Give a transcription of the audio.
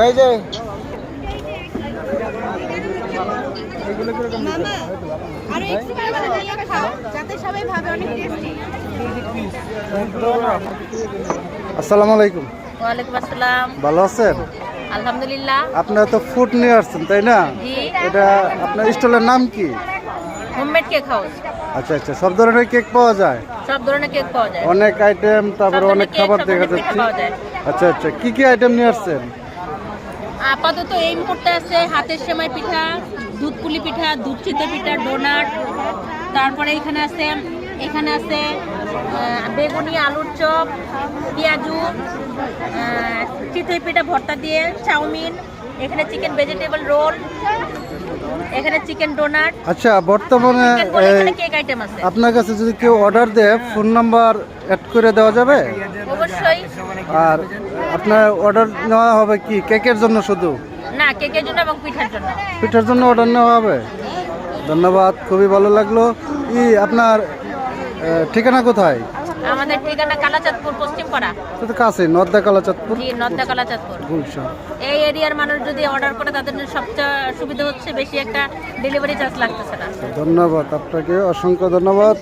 এই যে মামা আরো একটু করে নিয়ে খাও যাতে সবাই ভাবে অনেক টেস্টি। আসসালামু আলাইকুম। ওয়ালাইকুম আসসালাম। ভালো আছেন? আলহামদুলিল্লাহ। আপনারা তো ফুড নিয়ে আসছেন তাই না? জি। এটা আপনার স্টলের নাম কি? Homemade cake house. আচ্ছা আচ্ছা, সব ধরনের কেক পাওয়া যায়? সব ধরনের কেক পাওয়া যায়। অনেক আইটেম, তারপরে সব অনেক ধরনের খাবার কেক, সব দেখা ধরনের পিঠা যাচ্ছে। পাওয়া যায়। আচ্ছা আচ্ছা, কি কি আইটেম নিয়ে আসছেন? আপাতত এই মুহূর্তে আছে হাতের সেমাই পিঠা, দুধ পুলি পিঠা, দুধ চিতই পিঠা, ডোনাট। তারপরে এখানে আছে বেগুনি, আলুর চপ, পেঁয়াজু, চিতই পিঠা ভর্তা দিয়ে, চাউমিন, এখানে চিকেন ভেজিটেবল রোল, এখানে চিকেন ডোনাট। আচ্ছা, বর্তমানে এখানে কেক আইটেম আছে। আপনার কাছে যদি কেউ অর্ডার দেয় ফোন নাম্বার অ্যাড করে দেওয়া যাবে? অবশ্যই। আর আপনার অর্ডার নেওয়া হবে কি কেকের জন্য শুধু? না, কেকের জন্য এবং পিঠার জন্য। পিঠার জন্য অর্ডার নেওয়া হবে। ধন্যবাদ, খুবই ভালো লাগলো। আপনার ঠিকানা কোথায়? আমাদের ঠিকানা কালাচাঁদপুর, পশ্চিমপাড়া। তো কাছে নর্দা কালাচাঁদপুর। জি, নর্দা কালাচাঁদপুর। গুলশান। এই এরিয়ার মানুষ যদি অর্ডার করে তাদের জন্য সবচেয়ে সুবিধা হচ্ছে বেশি একটা ডেলিভারি চার্জ লাগতেছে না। ধন্যবাদ আপনাকে, অসংখ্য ধন্যবাদ।